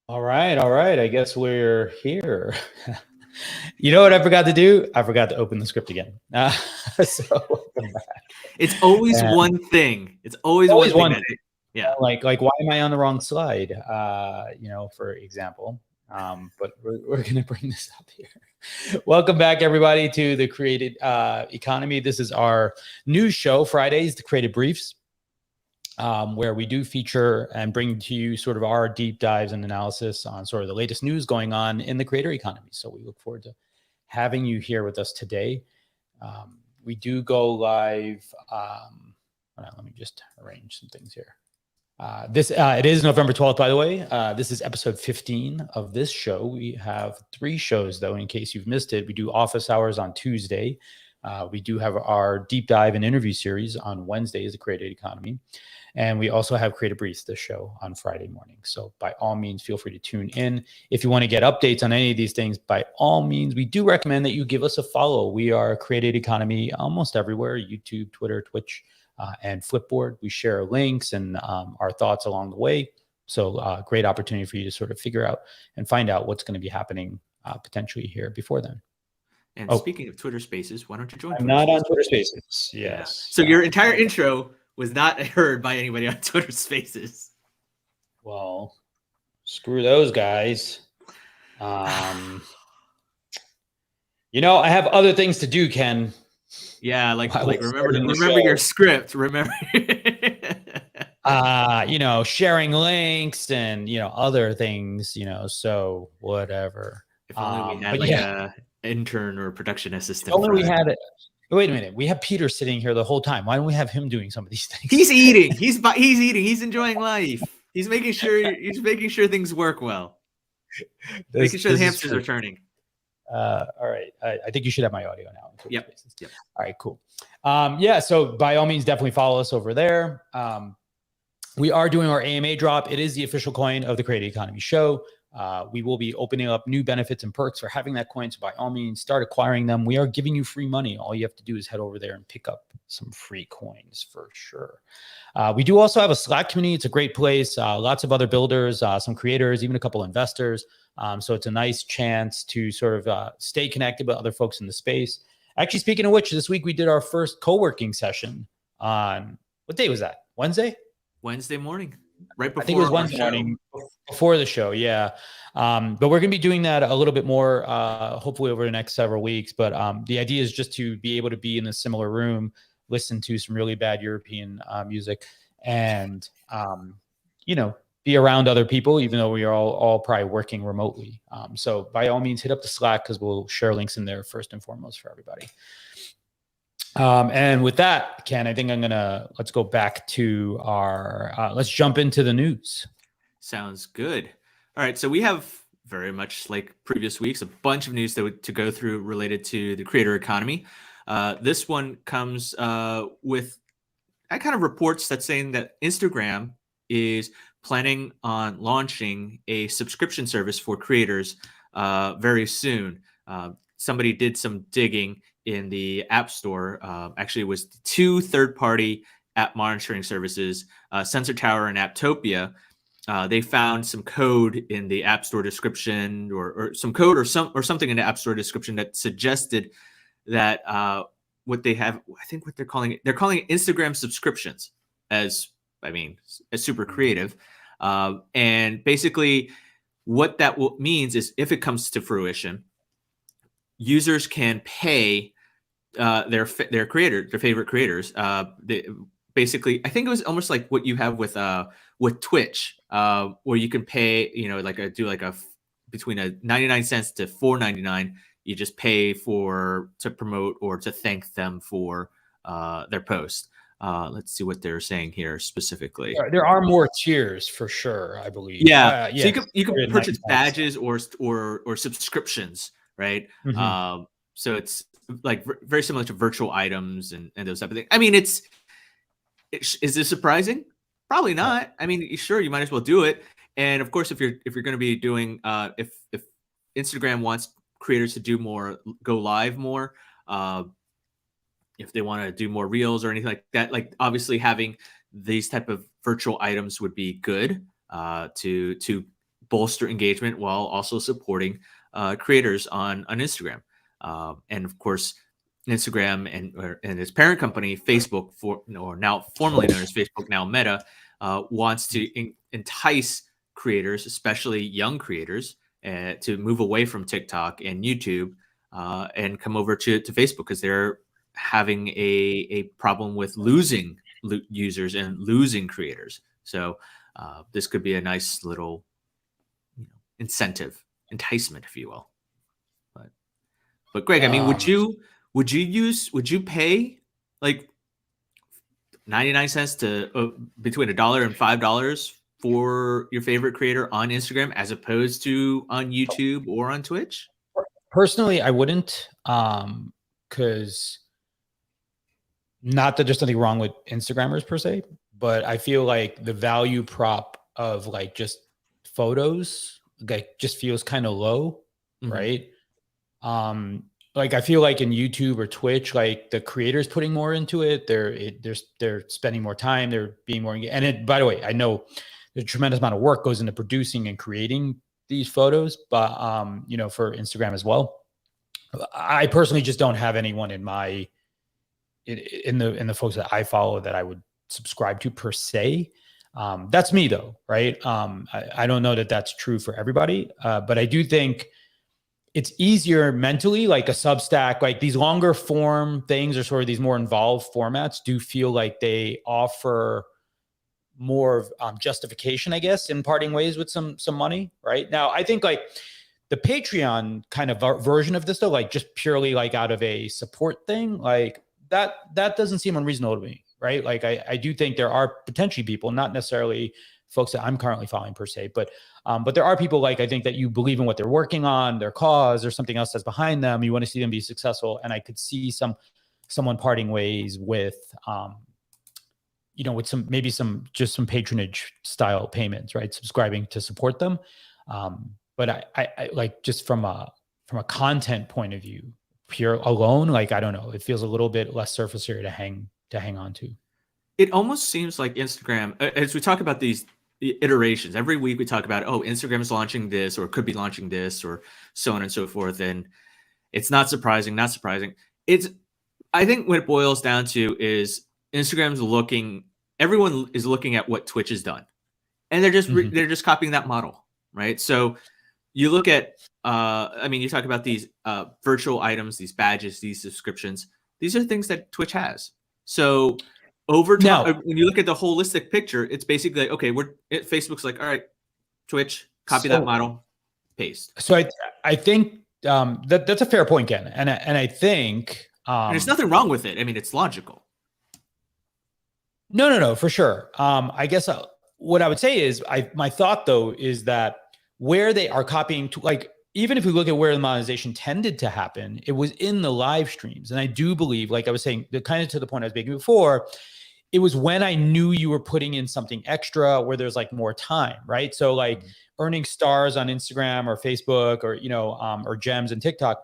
All right, all right. I guess we're here. You know what I forgot to do? I forgot to open the script again. So welcome back. It's always And one thing. It's always always one thing one that, thing, yeah. like why am I on the wrong slide? For example. But we're gonna bring this up here. Welcome back, everybody, to the Created Economy. This is our news show, Fridays, the Creative Briefs. Where we do feature and bring to you sort of our deep dives and analysis on sort of the latest news going on in the creator economy. So we look forward to having you here with us today. We do go live. Let me just arrange some things here. It is November 12th, by the way. This is episode 15 of this show. We have 3 shows, though, in case you've missed it. We do office hours on Tuesday. We do have our deep dive and interview series on Wednesdays, the Creative Economy. And we also have Creative Briefs, this show, on Friday morning. So by all means, feel free to tune in. If you want to get updates on any of these things, by all means, we do recommend that you give us a follow. We are Creative Economy almost everywhere: YouTube, Twitter, Twitch, and Flipboard. We share links and our thoughts along the way. So great opportunity for you to sort of figure out and find out what's going to be happening potentially here before then. And speaking of Twitter Spaces, why don't you join? I'm not on Twitter Spaces. Yes. So your entire intro was not heard by anybody on Twitter Spaces. Well, screw those guys. I have other things to do, Ken. Yeah, like remember your script. Remember, sharing links and other things. So whatever. If only we had a intern or a production assistant. If only we had it. Wait a minute. We have Peter sitting here the whole time. Why don't we have him doing some of these things? He's eating. He's eating. He's enjoying life. He's making sure things work well. Making sure the hamsters are turning. All right. I think you should have my audio now. Yep. All right, cool. So by all means, definitely follow us over there. We are doing our AMA drop. It is the official coin of the Creative Economy Show. We will be opening up new benefits and perks for having that coin. So by all means, start acquiring them. We are giving you free money. All you have to do is head over there and pick up some free coins for sure. We do also have a Slack community. It's a great place. Lots of other builders, some creators, even a couple investors. So it's a nice chance to sort of stay connected with other folks in the space. Actually, speaking of which, this week we did our first co-working session on, what day was that? Wednesday morning. Right before, I think it was Wednesday morning before the show. Yeah. But we're going to be doing that a little bit more, hopefully over the next several weeks. But the idea is just to be able to be in a similar room, listen to some really bad European music, and, be around other people, even though we are all probably working remotely. So by all means, hit up the Slack, because we'll share links in there first and foremost for everybody. And with that, Ken, I think let's go back to let's jump into the news. Sounds good. All right. So we have, very much like previous weeks, a bunch of news to go through related to the creator economy. This one comes with kind of reports that's saying that Instagram is planning on launching a subscription service for creators very soon. Somebody did some digging in the App Store. Actually, it was 2 third-party app monitoring services, Sensor Tower and Apptopia. They found some code in the App Store description, or some code or something in the App Store description that suggested that what they have, I think what they're calling it Instagram subscriptions, as super creative. And basically what that means is, if it comes to fruition, users can pay their favorite creators. Basically, I think it was almost like what you have with Twitch, where you can pay, between a 99 cents to $4.99. You just pay to promote or to thank them for their post. Let's see what they're saying here specifically. There are more tiers for sure, I believe. Yeah. So you can purchase badges or subscriptions, right? Mm-hmm. So it's like very similar to virtual items and those type of things. Is this surprising? Probably not. Sure, you might as well do it. And of course, if you're going to be doing, if Instagram wants creators to do more, go live more, if they want to do more reels or anything like that, like obviously having these type of virtual items would be good to bolster engagement while also supporting creators on Instagram. And of course, Instagram and its parent company, Facebook, or now formerly known as Facebook, now Meta, wants to entice creators, especially young creators, to move away from TikTok and YouTube and come over to Facebook, because they're having a problem with losing users and losing creators. So this could be a nice little incentive, enticement, if you will. But Greg, I mean, would you pay like 99 cents to between $1 and $5 for your favorite creator on Instagram as opposed to on YouTube or on Twitch? Personally, I wouldn't, because not that there's nothing wrong with Instagrammers per se, but I feel like the value prop of like just photos like just feels kind of low, right? Like I feel like in YouTube or Twitch, like the creators putting more into it. They're spending more time. They're being more engaged. And by the way, I know there's a tremendous amount of work goes into producing and creating these photos, but for Instagram as well. I personally just don't have anyone in the folks that I follow that I would subscribe to per se. That's me though, right? I don't know that that's true for everybody, but I do think it's easier mentally, like a Substack, like these longer form things or sort of these more involved formats do feel like they offer more justification, I guess, in parting ways with some money, right? Now, I think like the Patreon kind of version of this though, like just purely like out of a support thing, like that doesn't seem unreasonable to me, right? Like I do think there are potentially people, not necessarily folks that I'm currently following per se, but there are people like I think that you believe in what they're working on, their cause, or something else that's behind them. You want to see them be successful, and I could see someone parting ways with, with some patronage style payments, right? Subscribing to support them, but I like just from a content point of view, pure alone, like I don't know, it feels a little bit less surface area to hang on to. It almost seems like Instagram, as we talk about these iterations, every week we talk about, Instagram is launching this or could be launching this or so on and so forth. And it's not surprising. I think what it boils down to is everyone is looking at what Twitch has done, and they're just copying that model, right? So you look at, you talk about these virtual items, these badges, these subscriptions. These are things that Twitch has. So over time, when you look at the holistic picture, it's basically like, okay, Facebook's like, all right, Twitch, copy that model, paste. So I think that's a fair point, Ken, and I think and there's nothing wrong with it. I mean, it's logical. No, for sure. I guess what I would say is, my thought though is that where they are copying to, like, even if we look at where the monetization tended to happen, it was in the live streams. And I do believe, like I was saying, kind of to the point I was making before, it was when I knew you were putting in something extra where there's like more time, right? So like earning stars on Instagram or Facebook or, or gems and TikTok,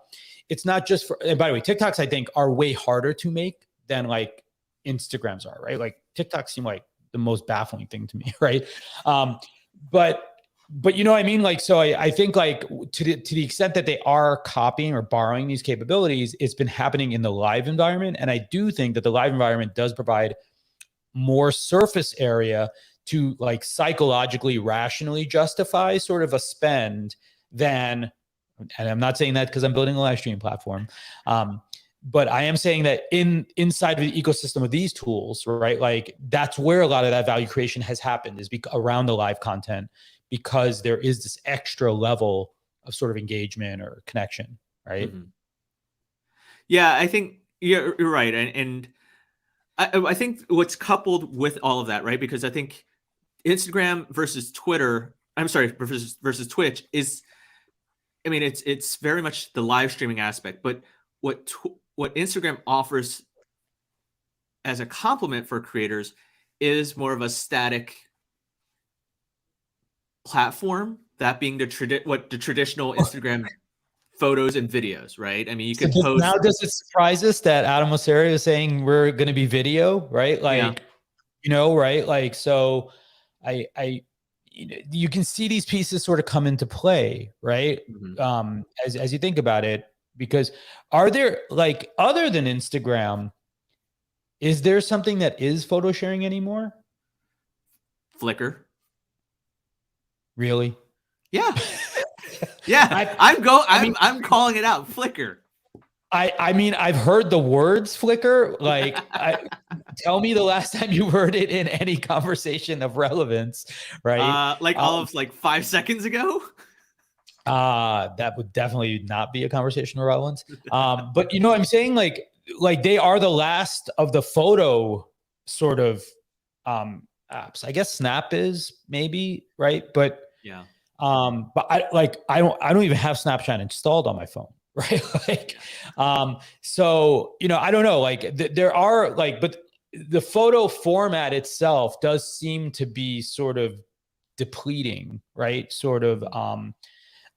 it's not just for, and by the way, TikToks I think are way harder to make than like Instagrams are, right? Like TikToks seem like the most baffling thing to me, right? But you know what I mean? Like, so I think like to the extent that they are copying or borrowing these capabilities, it's been happening in the live environment. And I do think that the live environment does provide more surface area to like psychologically, rationally justify sort of a spend than, and I'm not saying that because I'm building a live stream platform, but I am saying that inside of the ecosystem of these tools, right? Like that's where a lot of that value creation has happened, is around the live content, because there is this extra level of sort of engagement or connection, right? Mm-hmm. Yeah, I think you're right. And I think what's coupled with all of that, right? Because I think Instagram versus Twitch is, it's very much the live streaming aspect, but what Instagram offers as a complement for creators is more of a static platform, that being the traditional Instagram photos and videos, right? I mean, you can post. Now, does it surprise us that Adam Mosseri is saying we're going to be video, right? Like, right? Like, so you can see these pieces sort of come into play, right? As you think about it, because are there, like, other than Instagram, is there something that is photo sharing anymore? Flickr. Really? Yeah. Yeah. I'm calling it out. Flickr. I mean, I've heard the words Flickr. Like, tell me the last time you heard it in any conversation of relevance, right? Like all of like 5 seconds ago. That would definitely not be a conversation of relevance. But you know what I'm saying? Like they are the last of the photo sort of apps. I guess Snap is, maybe, right? But yeah. But I don't even have Snapchat installed on my phone. Right. Like, so, you know, I don't know, like there are like, but the photo format itself does seem to be sort of depleting, right? Sort of,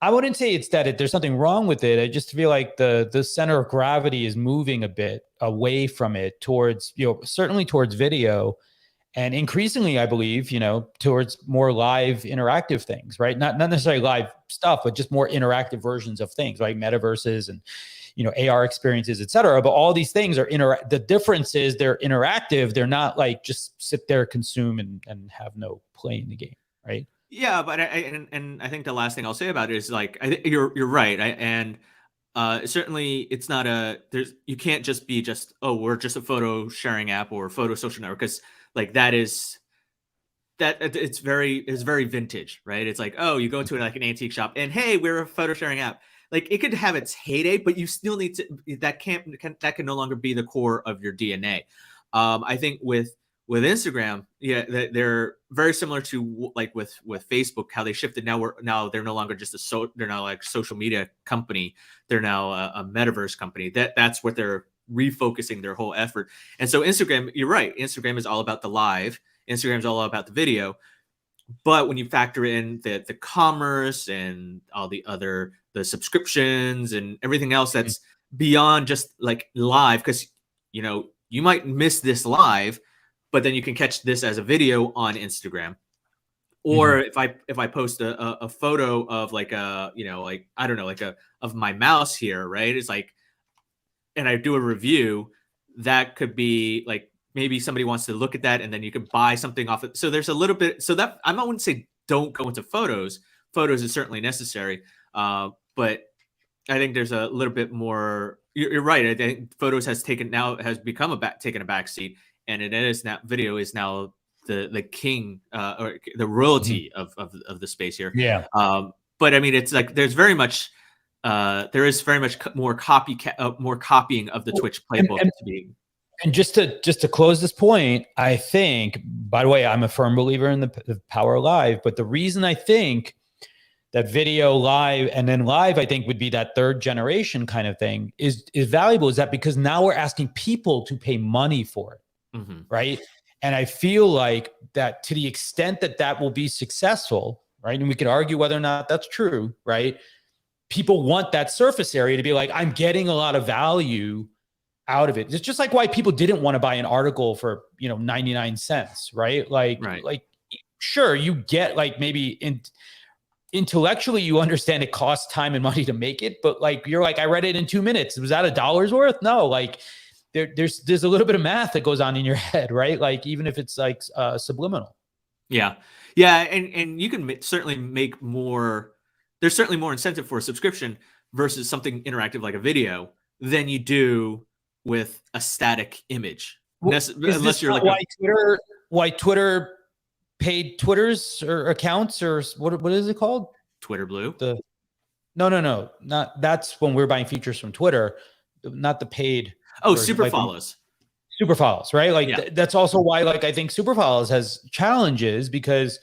I wouldn't say it's that there's something wrong with it. I just feel like the center of gravity is moving a bit away from it towards, you know, certainly towards video. And increasingly, I believe, you know, towards more live interactive things, right? Not necessarily live stuff, but just more interactive versions of things, like metaverses and, you know, AR experiences, et cetera. But all these things are the difference is they're interactive. They're not like just sit there, consume and have no play in the game, right? Yeah, but I think the last thing I'll say about it is like you're right. And certainly it's not you can't just be we're just a photo sharing app or photo social network, because like it's very vintage, right? It's like, oh, you go into like an antique shop and hey, we're a photo sharing app. Like it could have its heyday, but you still need to, that can no longer be the core of your DNA. I think with Instagram, yeah, they're very similar to like with Facebook, how they shifted. Now they're no longer just they're now like social media company. They're now a metaverse company. That's what they're refocusing their whole effort. And so Instagram, you're right. Instagram is all about the live. Instagram is all about the video. But when you factor in the commerce and all the subscriptions and everything else that's beyond just like live, because you know you might miss this live, but then you can catch this as a video on Instagram. Or if I post a photo of like like I don't know, like of my mouse here, right? It's like, and I do a review, that could be like maybe somebody wants to look at that and then you can buy something off it. So there's a little bit, so that I wouldn't say don't go into photos. Photos is certainly necessary. But I think there's a little bit more, you're right. I think photos has become taken a back seat, and it is now, video is now the king, or the royalty of the space here. Yeah. But I mean, it's like, there is very much more copying of the Twitch playbook to be. And just to close this point, I think, by the way, I'm a firm believer in the power of live, but the reason I think that video live and then live, I think, would be that third generation kind of thing is valuable, is that because now we're asking people to pay money for it. Right. And I feel like that to the extent that will be successful, right? And we could argue whether or not that's true, right? People want that surface area to be like, I'm getting a lot of value out of it. It's just like why people didn't want to buy an article for, 99 cents, right? Like sure, you get like maybe intellectually you understand it costs time and money to make it, but like you're like, I read it in 2 minutes. Was that $1 worth? No, like there's a little bit of math that goes on in your head, right? Like even if it's like subliminal. Yeah, and you can certainly make more. There's certainly more incentive for a subscription versus something interactive like a video than you do with a static image. Unless you're like why Twitter paid Twitter's or accounts, or what is it called? Twitter Blue. No, not that's when we're buying features from Twitter, not the paid. Super follows. Super follows, right? Like that's also why, like, I think super follows has challenges, because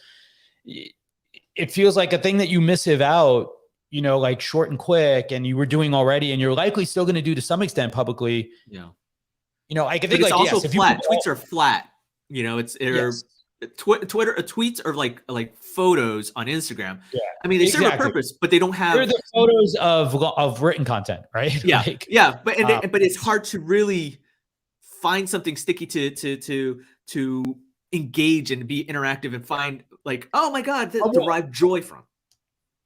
it feels like a thing that you missive out, like short and quick, and you were doing already, and you're likely still going to do to some extent publicly. Yeah. I can think, but it's like, also flat. Tweets are flat. Twitter tweets are like photos on Instagram. Yeah. I mean, they serve a purpose, but they don't have. They're the photos of written content, right? Yeah, but it's hard to really find something sticky to engage and be interactive and find like, oh my God, well, derive joy from.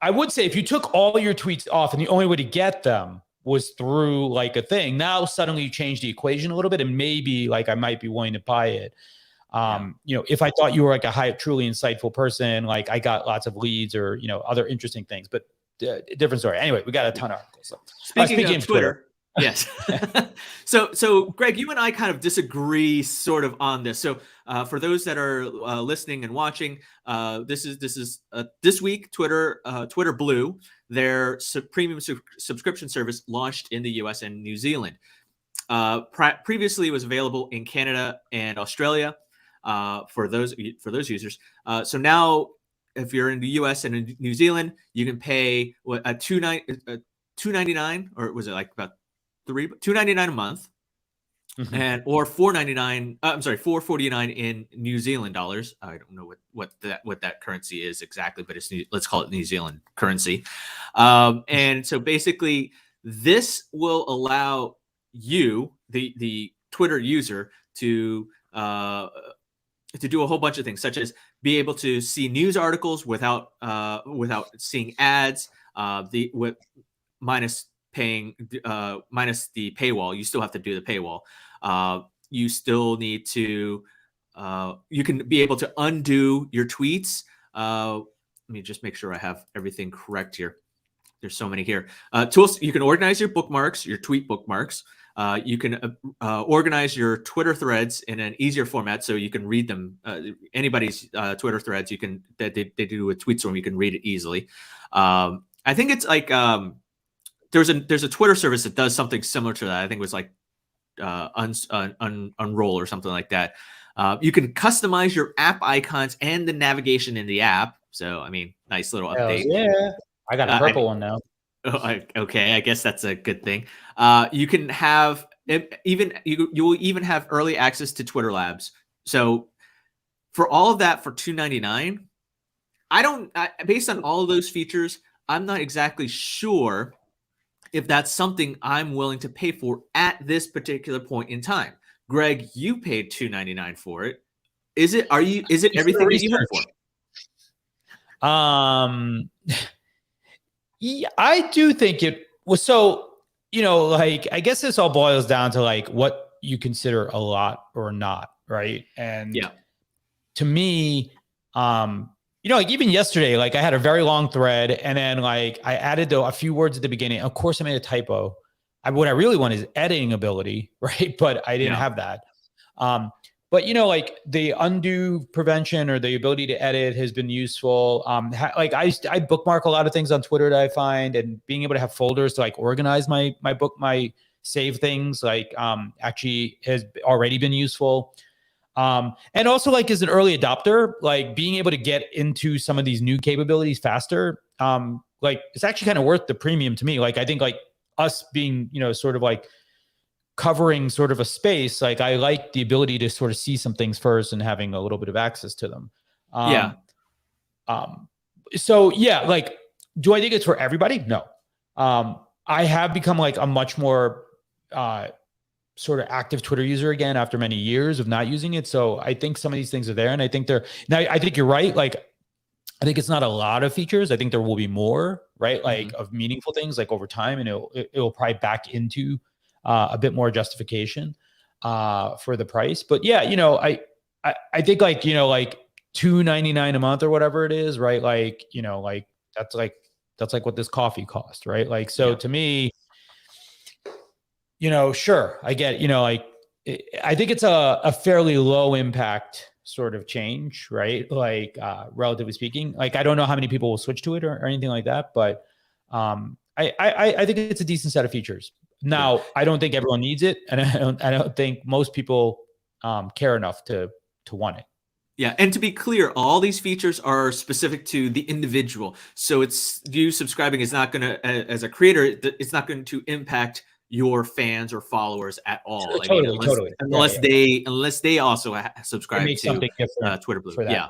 I would say if you took all your tweets off and the only way to get them was through like a thing, now suddenly you change the equation a little bit, and maybe like I might be willing to buy it. If I thought you were like a truly insightful person, like I got lots of leads or, other interesting things, but different story. Anyway, we got a ton of articles. So. Speaking of Twitter. Yes. So Greg, you and I kind of disagree sort of on this. So for those that are listening and watching, this week, Twitter Blue, their premium subscription service launched in the US and New Zealand. Previously it was available in Canada and Australia for those users. So now if you're in the US and in New Zealand, you can pay a $2.99, or was it like about $2.99 a month, and or $4.99. I'm sorry, $4.49 in New Zealand dollars. I don't know what that currency is exactly, but let's call it New Zealand currency. And so basically, this will allow you, the Twitter user, to do a whole bunch of things, such as be able to see news articles without seeing ads. Minus the paywall. You still have to do the paywall. You still need to. You can be able to undo your tweets. Let me just make sure I have everything correct here. There's so many here. Tools. You can organize your bookmarks, your tweet bookmarks. You can organize your Twitter threads in an easier format, so you can read them. Anybody's Twitter threads, you can they do a tweet storm. You can read it easily. I think it's like there's a Twitter service that does something similar to that. I think it was like Unroll or something like that. You can customize your app icons and the navigation in the app. So I mean, nice little update. Yeah, I got a purple one now. Okay, I guess that's a good thing. You can have you will even have early access to Twitter Labs. So for all of that for $2.99, based on all of those features, I'm not exactly sure if that's something I'm willing to pay for at this particular point in time. Greg, you paid $2.99 for it. Is it everything that you hope for? Yeah, I do think it was. So, like, I guess this all boils down to like what you consider a lot or not, right? And to me, like even yesterday, like I had a very long thread, and then like I added a few words at the beginning. Of course, I made a typo. What I really want is editing ability, right? But I didn't have that. But like the undo prevention or the ability to edit has been useful. Like I bookmark a lot of things on Twitter that I find, and being able to have folders to like organize my save things, like actually has already been useful. And also like as an early adopter, like being able to get into some of these new capabilities faster, like it's actually kind of worth the premium to me. Like I think like us being, sort of like covering sort of a space, like I like the ability to sort of see some things first and having a little bit of access to them. So yeah, like, do I think it's for everybody? No. I have become like a much more sort of active Twitter user again after many years of not using it. So I think some of these things are there, and I think I think you're right. Like, I think it's not a lot of features. I think there will be more, right? Like of meaningful things, like over time, and it'll probably back into a bit more justification for the price. But yeah, I think like, like $2.99 a month or whatever it is, right? Like, like that's like what this coffee cost, right? Like, so to me, sure, I get, like, I think it's a fairly low impact sort of change, right? Like, relatively speaking, like, I don't know how many people will switch to it or anything like that, but I think it's a decent set of features. Now, I don't think everyone needs it, and I don't think most people care enough to want it. Yeah, and to be clear, all these features are specific to the individual. So it's you subscribing is not going to, as a creator, it's not going to impact your fans or followers at all. Totally. Unless they also subscribe to Twitter Blue. For that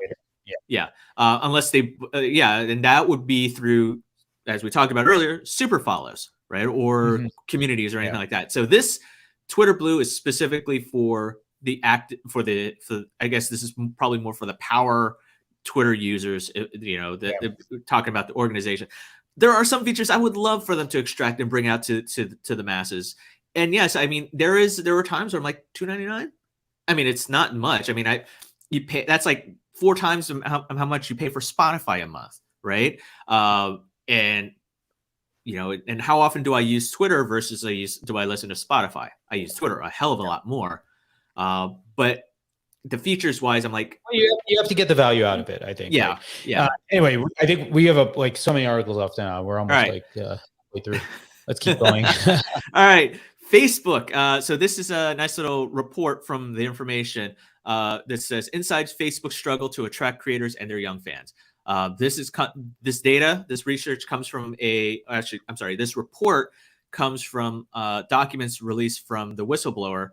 Unless they, and that would be through, as we talked about earlier, super follows, right, or communities or anything like that. So this Twitter Blue is specifically for the I guess this is probably more for the power Twitter users, talking about the organization. There are some features I would love for them to extract and bring out to the masses. And yes, I mean, there were times where I'm like $2.99. I mean, it's not much. I mean, you pay, that's like 4 times how much you pay for Spotify a month, right? And and how often do I use Twitter versus do I listen to Spotify? I use Twitter a hell of a lot more. But the features wise, I'm like, you have to get the value out of it, I think. Yeah. Anyway, I think we have so many articles left now. We're almost way through. Let's keep going. All right. Facebook. So this is a nice little report from the information that says inside Facebook's struggle to attract creators and their young fans. This research comes from this report comes from documents released from the whistleblower,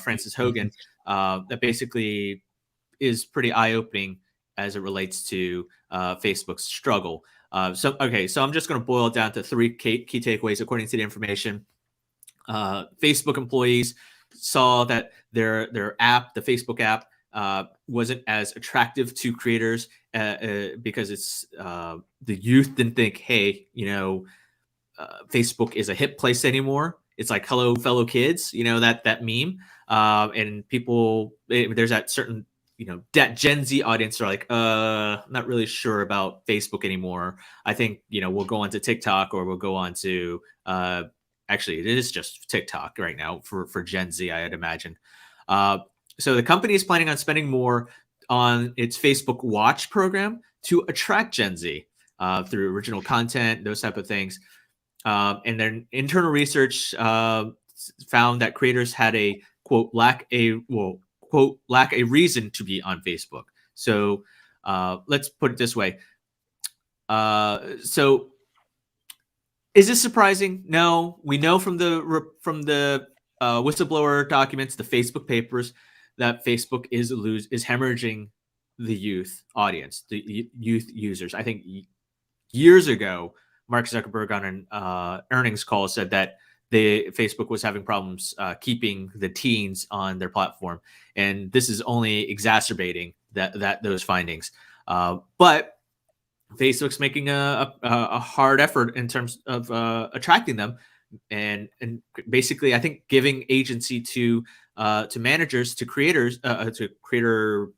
Frances Hogan, that basically is pretty eye-opening as it relates to Facebook's struggle. So I'm just going to boil it down to 3 key takeaways according to the information. Facebook employees saw that their app, the Facebook app, wasn't as attractive to creators because it's the youth didn't think, hey, Facebook is a hip place anymore. It's like, hello, fellow kids, that meme. And people, there's that certain, that Gen Z audience are like, I'm not really sure about Facebook anymore. I think, we'll go on to TikTok, or we'll go on to, actually, it is just TikTok right now for Gen Z, I'd imagine. So the company is planning on spending more on its Facebook Watch program to attract Gen Z through original content, those type of things. And then internal research found that creators had a quote lack a reason to be on Facebook. So let's put it this way. So is this surprising? No, we know from the whistleblower documents, the Facebook papers, that Facebook is hemorrhaging the youth audience, the youth users. I think years ago, Mark Zuckerberg on an earnings call said that Facebook was having problems keeping the teens on their platform, and this is only exacerbating those findings. But Facebook's making a hard effort in terms of attracting them, and basically, I think giving agency to managers, to creators, to creator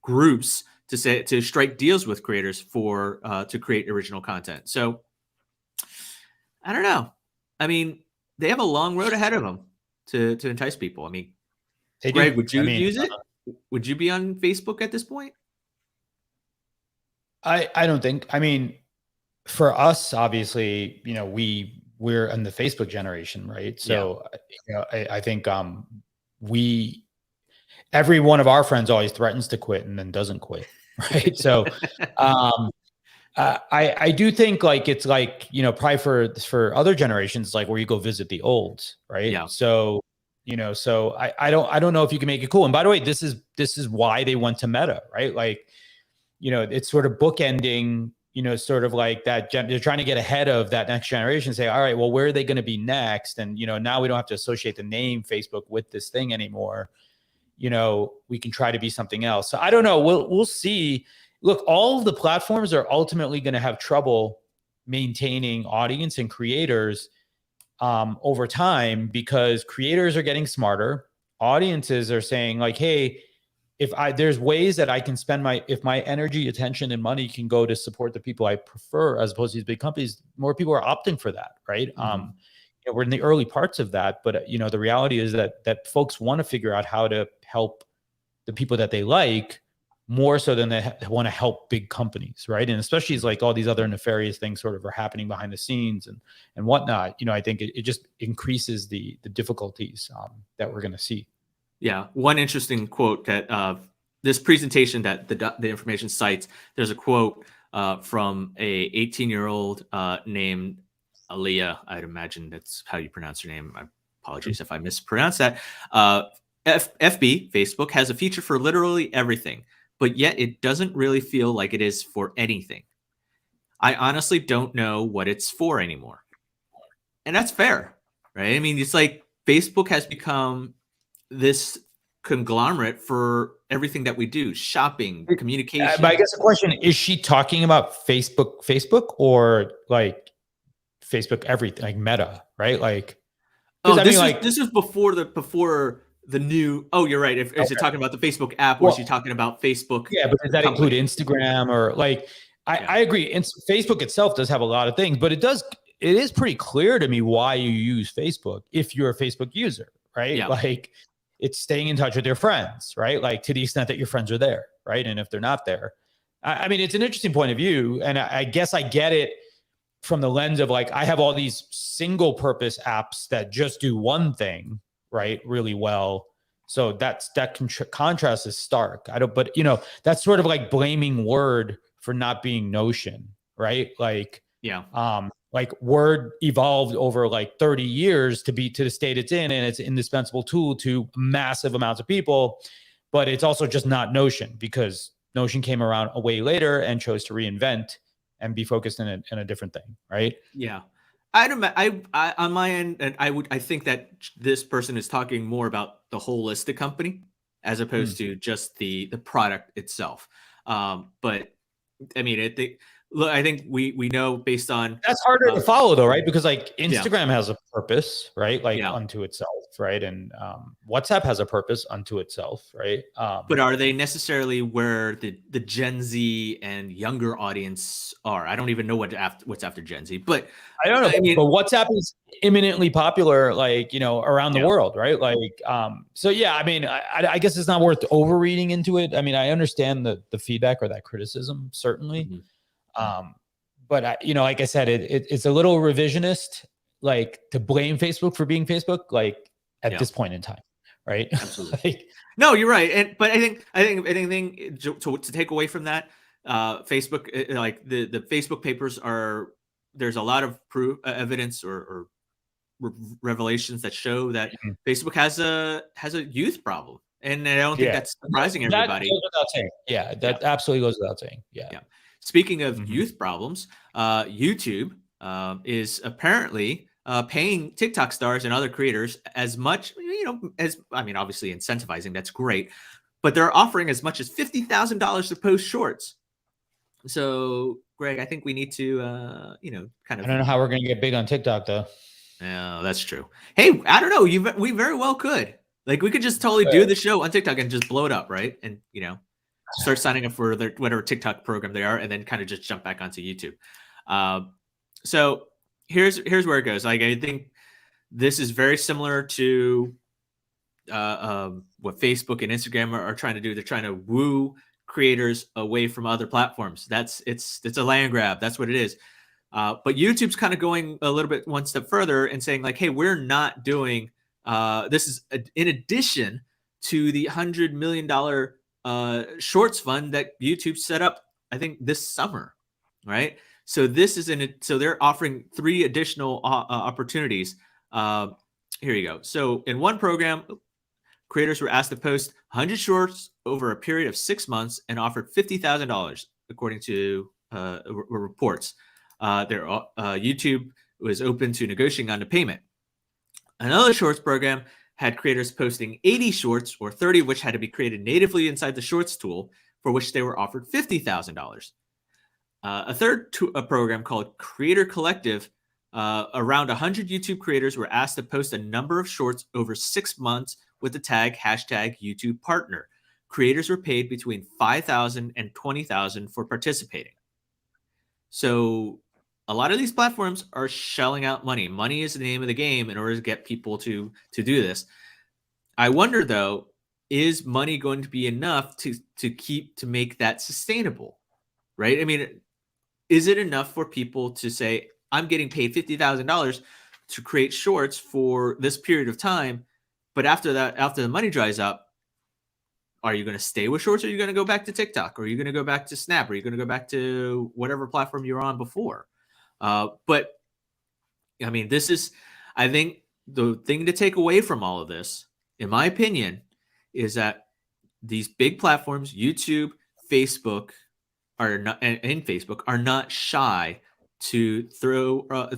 groups to strike deals with creators to create original content. So I don't know. I mean, they have a long road ahead of them to entice people. I mean, Greg, would you use it? Would you be on Facebook at this point? I don't think. I mean, for us, obviously, we're in the Facebook generation, right? So, I think every one of our friends always threatens to quit and then doesn't quit, right? So, I do think it's probably for other generations, like where you go visit the olds, right? Yeah. So, I don't know if you can make it cool. And by the way, this is why they went to Meta, right? It's sort of bookending, sort of like that. They're trying to get ahead of that next generation, say, all right, well, where are they going to be next? And, now we don't have to associate the name Facebook with this thing anymore. We can try to be something else. So I don't know. We'll see. Look, all of the platforms are ultimately going to have trouble maintaining audience and creators over time, because creators are getting smarter. Audiences are saying like, hey, there's ways that I can spend if my energy, attention, and money can go to support the people I prefer, as opposed to these big companies, more people are opting for that, right? Mm-hmm. We're in the early parts of that, but the reality is that folks want to figure out how to help the people that they like more so than they want to help big companies, right? And especially as all these other nefarious things sort of are happening behind the scenes and whatnot. I think it just increases the difficulties that we're going to see. Yeah, one interesting quote that this presentation that the information cites, there's a quote from a 18-year-old named Aaliyah. I'd imagine that's how you pronounce her name. Apologies if I mispronounce that. FB, Facebook, has a feature for literally everything, but yet it doesn't really feel like it is for anything. I honestly don't know what it's for anymore. And that's fair, right? I mean, it's like Facebook has become this conglomerate for everything that we do: shopping, communication. But I guess the question is: she talking about Facebook, or like Facebook everything, like Meta, right? Like, Oh, I mean, like, this was before the new. Oh, you're right. Is it talking about the Facebook app, or is she well, talking about Facebook? yeah, but does that include company? Instagram, or like? Yeah. I agree. And Facebook itself does have a lot of things, but it is pretty clear to me why you use Facebook if you're a Facebook user, right? Yeah. Like, it's staying in touch with your friends, right? Like, to the extent that your friends are there, right? And if they're not there, I mean, it's an interesting point of view, and I guess I get it from the lens of like, I have all these single purpose apps that just do one thing, right, really well. So that contrast is stark. I don't, but that's sort of like blaming Word for not being Notion, right? Like, Yeah. Like Word evolved over like 30 years to the state it's in, and it's an indispensable tool to massive amounts of people. But it's also just not Notion, because Notion came around a way later and chose to reinvent and be focused in a different thing, right? Yeah. I on my end, and I think that this person is talking more about the holistic company as opposed to just the product itself. But I mean, I think we know based on that's harder to follow though, right? Because like yeah. Instagram has a purpose, right? Like Yeah. unto itself, right? And WhatsApp has a purpose unto itself, right? But are they necessarily where the Gen Z and younger audience are? I don't even know what's after Gen Z, but I don't know. I mean, but WhatsApp is imminently popular, like, around the world, right? Like, so yeah, I mean, I guess it's not worth overreading into it. I mean, I understand the feedback or that criticism, certainly. But like I said, it's a little revisionist, like, to blame Facebook for being Facebook, like, at this point in time, right? Absolutely. Like, no, you're right. But I think anything to take away from that, Facebook, like the Facebook papers there's a lot of proof, evidence, or revelations that show that Facebook has a youth problem, and I don't think that's surprising everybody. That goes without saying. Yeah, that absolutely goes without saying. Yeah. Speaking of youth problems, YouTube is apparently paying TikTok stars and other creators as much, as, I mean, obviously incentivizing, that's great, but they're offering as much as $50,000 to post shorts. So, Greg, I think we need to, kind of. I don't know how we're going to get big on TikTok though. Yeah, that's true. Hey, I don't know. We very well could. Like, we could just totally do the show on TikTok and just blow it up, right? And start signing up for their whatever TikTok program they are, and then kind of just jump back onto YouTube. So here's where it goes. Like, I think this is very similar to what Facebook and Instagram are trying to do. They're trying to woo creators away from other platforms. It's a land grab. That's what it is. But YouTube's kind of going a little bit one step further and saying like, hey, we're not doing this is in addition to the $100 million shorts fund that YouTube set up, I think, this summer, right? So this is so they're offering 3 additional opportunities. Here you go. So in one program, creators were asked to post 100 shorts over a period of 6 months and offered $50,000, according to reports. YouTube was open to negotiating on the payment. Another shorts program had creators posting 80 shorts, or 30 of which had to be created natively inside the shorts tool, for which they were offered $50,000. A third program called Creator Collective, around 100 YouTube creators were asked to post a number of shorts over 6 months with the tag #YouTube partner. Creators were paid between $5,000 and $20,000 for participating. So a lot of these platforms are shelling out money. Money is the name of the game in order to get people to do this. I wonder, though, is money going to be enough to make that sustainable, right? I mean, is it enough for people to say, I'm getting paid $50,000 to create shorts for this period of time, but after the money dries up, are you going to stay with shorts? Or are you going to go back to TikTok? Or are you going to go back to Snap? Or are you going to go back to whatever platform you were on before? But I mean, I think the thing to take away from all of this, in my opinion, is that these big platforms, YouTube, Facebook, Facebook are not shy to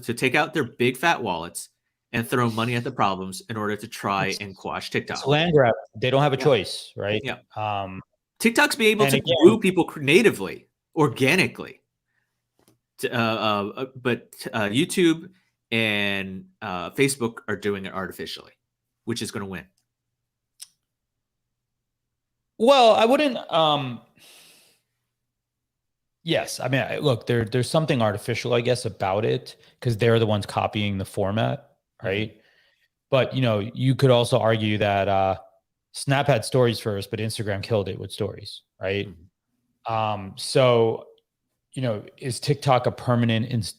take out their big fat wallets and throw money at the problems in order to try and quash It's TikTok. land grab. They don't have a Yeah. choice, right? Yeah. Um, TikTok's be able and to again, woo people natively, organically. But YouTube and Facebook are doing it artificially, which is going to win. well, I wouldn't. Yes, I mean, look, there's something artificial, I guess, about it because they're the ones copying the format, right? But you could also argue that Snap had stories first, but Instagram killed it with stories, right? So is TikTok a permanent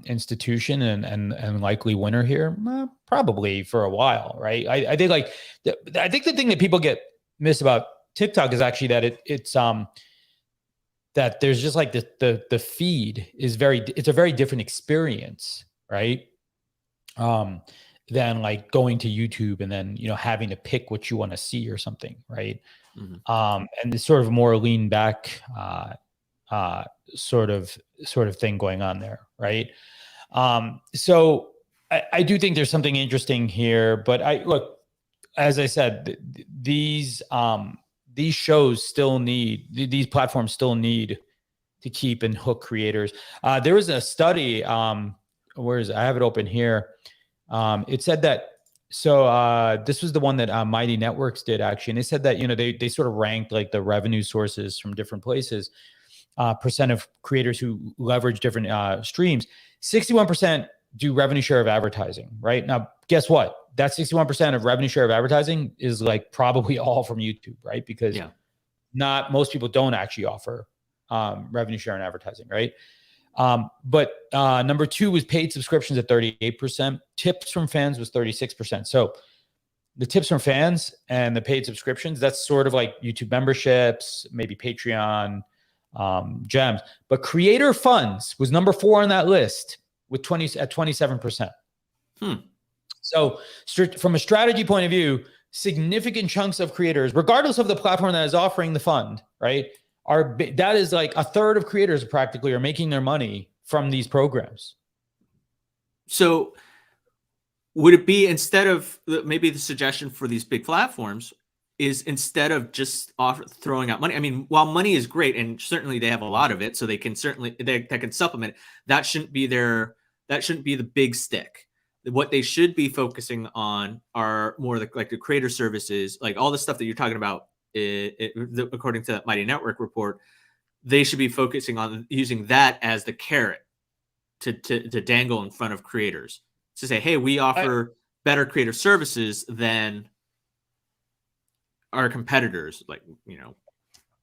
institution and likely winner here? Probably for a while, right? I think I think the thing that people get missed about TikTok is actually that it's that there's just like the feed is it's a very different experience, right? Than like going to YouTube and then having to pick what you want to see or something, right? And it's sort of more lean back sort of thing going on there, right? So I do think there's something interesting here, but look, as I said, these shows still need, these platforms still need to keep and hook creators. There was a study, where is it? I have it open here. It said that, this was the one that Mighty Networks did actually. And they said that, they sort of ranked like the revenue sources from different places, percent of creators who leverage different streams. 61% do revenue share of advertising, right? Now, guess what? That 61% of revenue share of advertising is like probably all from YouTube, right? Because not most people don't actually offer revenue share and advertising, right? But number two was paid subscriptions at 38%. Tips from fans was 36%. So the tips from fans and the paid subscriptions, that's sort of like YouTube memberships, maybe Patreon, gems. But creator funds was number 4 on that list with 27%. So from a strategy point of view, significant chunks of creators, regardless of the platform that is offering the fund, right, that is like a third of creators practically are making their money from these programs. So would it be, instead of maybe the suggestion for these big platforms is, instead of just throwing out money, I mean, while money is great and certainly they have a lot of it, so they can certainly, that can supplement it, that shouldn't be the big stick. What they should be focusing on are more like the creator services, like all the stuff that you're talking about. According to that Mighty Network report, they should be focusing on using that as the carrot to dangle in front of creators, to say, hey, we offer better creator services than our competitors, like,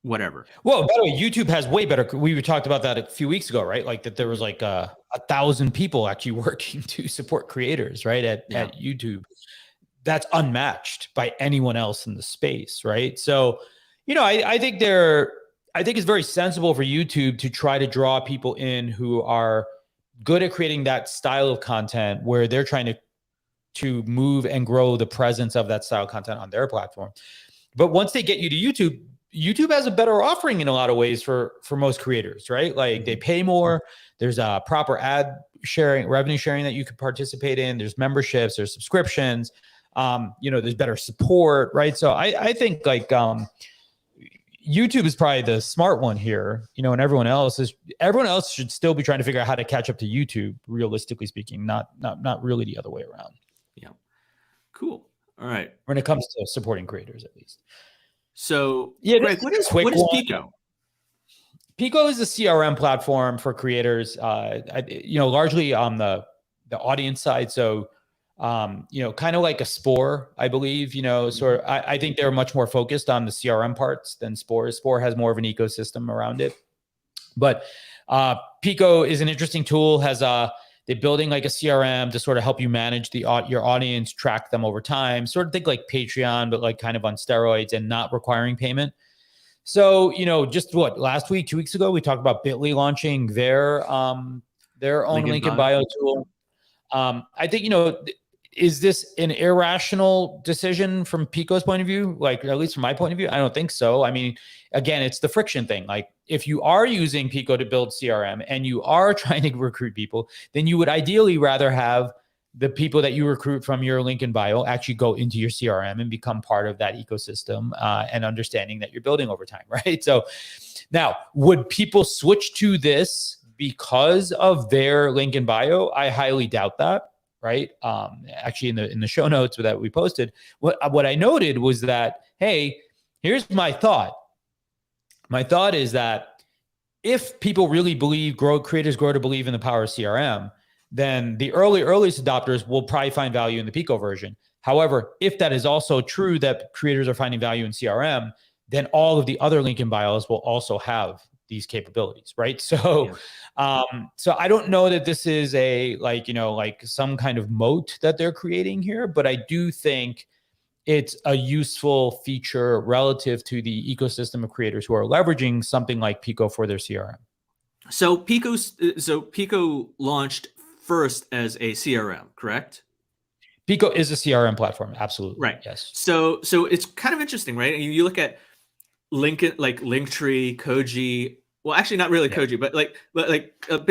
whatever. Well, by the way, YouTube has way better. We talked about that a few weeks ago, right? Like that there was like 1,000 people actually working to support creators, right? At YouTube. That's unmatched by anyone else in the space, right? So, I think it's very sensible for YouTube to try to draw people in who are good at creating that style of content, where they're trying to move and grow the presence of that style of content on their platform. But once they get you to YouTube has a better offering in a lot of ways for most creators, right? Like they pay more. There's a proper revenue sharing that you could participate in. There's memberships, there's subscriptions. There's better support, right? So I think like YouTube is probably the smart one here, and everyone else should still be trying to figure out how to catch up to YouTube, realistically speaking, not really the other way around. Yeah. Cool. All right. When it comes to supporting creators, at least. So, yeah, Greg, what is Pico? Pico is a CRM platform for creators, largely on the audience side. So, kind of like a Spore, I believe, I think they're much more focused on the CRM parts than Spore. Spore has more of an ecosystem around it. But Pico is an interesting tool, they're building like a CRM to sort of help you manage your audience, track them over time, sort of think like Patreon, but like kind of on steroids and not requiring payment. So, just last week, 2 weeks ago, we talked about Bitly launching their own link in bio tool. I think, is this an irrational decision from Pico's point of view? Like, at least from my point of view, I don't think so. I mean, again, it's the friction thing. Like, if you are using Pico to build CRM and you are trying to recruit people, then you would ideally rather have the people that you recruit from your link in bio actually go into your CRM and become part of that ecosystem, and understanding that you're building over time, right? So now, would people switch to this because of their link in bio? I highly doubt that, right? Actually, in the show notes that we posted, what I noted was that, hey, here's my thought. My thought is that if people really creators grow to believe in the power of CRM, then the earliest adopters will probably find value in the Pico version. However, if that is also true that creators are finding value in CRM, then all of the other link in bios will also have these capabilities, right? So, so I don't know that this is like some kind of moat that they're creating here, but I do think it's a useful feature relative to the ecosystem of creators who are leveraging something like Pico for their CRM. So Pico launched first as a CRM, correct? Pico is a CRM platform, absolutely. Right. Yes. So it's kind of interesting, right? You look at Linktree, Koji. Well, actually, not really Koji, but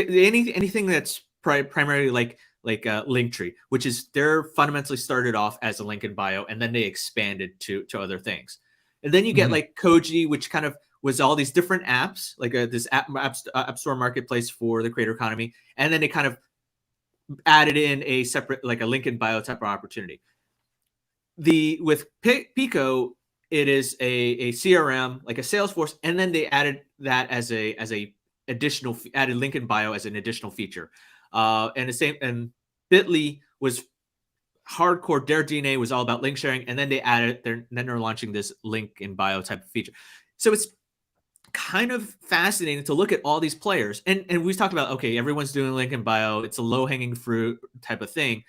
anything that's primarily like Linktree, which is they're fundamentally started off as a link in bio, and then they expanded to other things. And then you get like Koji, which kind of was all these different apps, like this app store marketplace for the creator economy, and then they kind of added in a separate, like a link in bio type of opportunity. With Pico, it is a CRM, like a Salesforce, and then they added that as a additional added link in bio as an additional feature. And the same, and Bitly was hardcore. Their DNA was all about link sharing, and then they added then they're launching this link in bio type of feature. So it's kind of fascinating to look at all these players, and we've talked about, okay, everyone's doing link in bio. It's a low hanging fruit type of thing,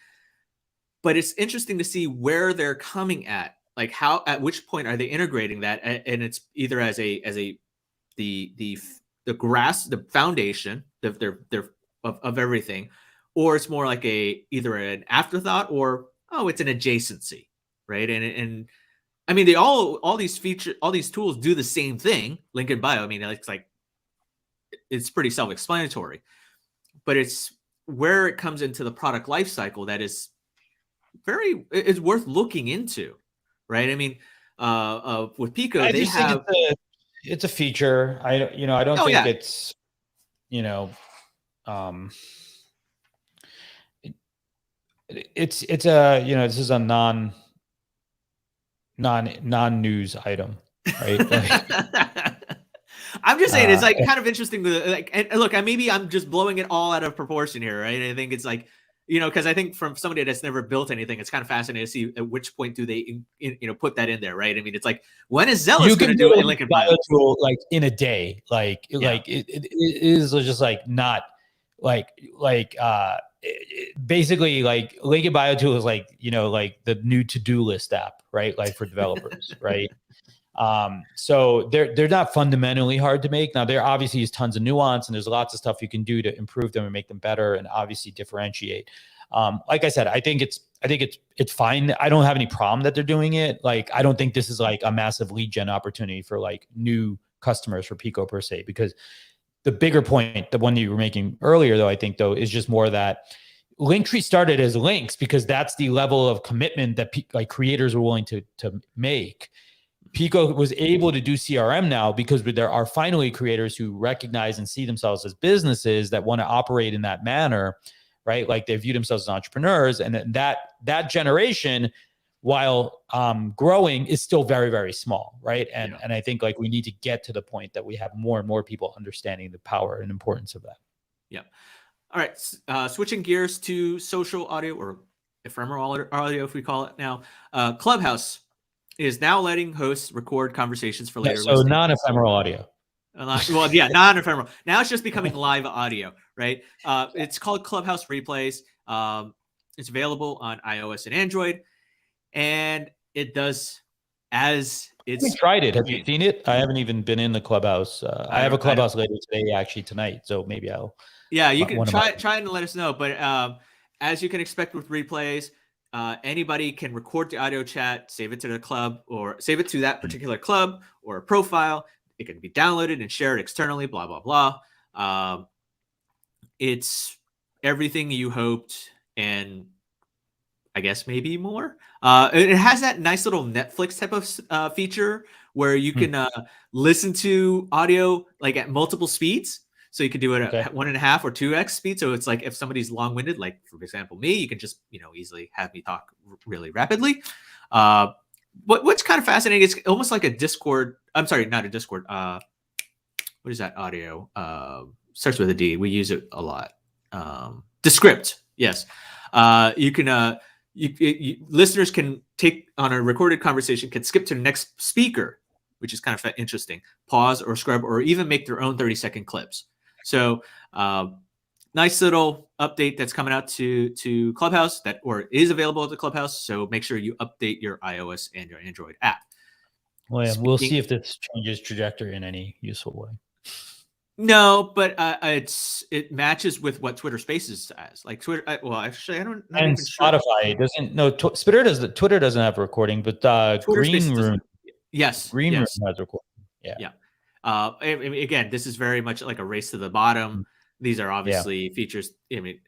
but it's interesting to see where they're coming at. Like at which point are they integrating that? And it's either as the foundation of everything, or it's more like either an afterthought or, oh, it's an adjacency, right? And I mean, all these tools do the same thing. Link in bio. I mean, it's pretty self-explanatory, but it's where it comes into the product life cycle that is worth looking into, right? I mean, with Pico, it's a feature. I don't think it's, it's a, this is a non-news item, right? I'm just saying it's like kind of interesting to and look, maybe I'm just blowing it all out of proportion here, right? I think it's like, because I think from somebody that's never built anything, it's kind of fascinating to see at which point do they put that in there, right? I mean, it's like, when is Zealous going to do it in Lincoln Bio tool like in a day? Like it is just like not basically like Lincoln Bio tool is like, like the new to-do list app, right? Like for developers, right? So they're not fundamentally hard to make. Now there obviously is tons of nuance, and there's lots of stuff you can do to improve them and make them better, and obviously differentiate. Like I said, I think it's fine. I don't have any problem that they're doing it. Like, I don't think this is like a massive lead gen opportunity for like new customers for Pico per se, because the bigger point, the one you were making earlier though, I think though, is just more that Linktree started as links because that's the level of commitment that like creators are willing to make. Pico was able to do CRM now because there are finally creators who recognize and see themselves as businesses that want to operate in that manner, right? Like they view themselves as entrepreneurs, and that generation, while growing, is still very, very small, right? And I think like we need to get to the point that we have more and more people understanding the power and importance of that. Yeah. All right. Switching gears to social audio, or ephemeral audio, if we call it now. Clubhouse is now letting hosts record conversations for later. So non-ephemeral audio. Well, yeah, non-ephemeral. Now it's just becoming live audio, right? It's called Clubhouse Replays. It's available on iOS and Android, and it does as it's. I haven't tried it. Have you seen it? I haven't even been in the Clubhouse. I have a Clubhouse later today, actually tonight, so maybe I'll. Yeah, you can try and let us know. But as you can expect with replays, anybody can record the audio chat, save it to the club, or save it to that particular club or a profile. It can be downloaded and shared externally, blah, blah, blah. It's everything you hoped and I guess maybe more. It has that nice little Netflix type of feature where you can listen to audio like at multiple speeds. So you can do it at 1.5 or 2x speed. So it's like if somebody's long-winded, like for example me, you can just easily have me talk really rapidly. What's kind of fascinating, it's almost like a Discord. I'm sorry, not a Discord. What is that audio? Starts with a D. We use it a lot. Descript. Yes. You can. Listeners can take on a recorded conversation, can skip to the next speaker, which is kind of interesting. Pause or scrub, or even make their own 30-second clips. So nice little update that's coming out to Clubhouse or is available at the Clubhouse. So make sure you update your iOS and your Android app. Well, yeah, we'll see if this changes trajectory in any useful way. No, but it matches with what Twitter Spaces has. Like Twitter, well, actually, I don't. Not and even Spotify sure. doesn't. No, Twitter does. Twitter doesn't have recording, but Green Room. Yes, Green Room yes. has recording. Yeah. Yeah. Again, this is very much like a race to the bottom. These are obviously features. I mean,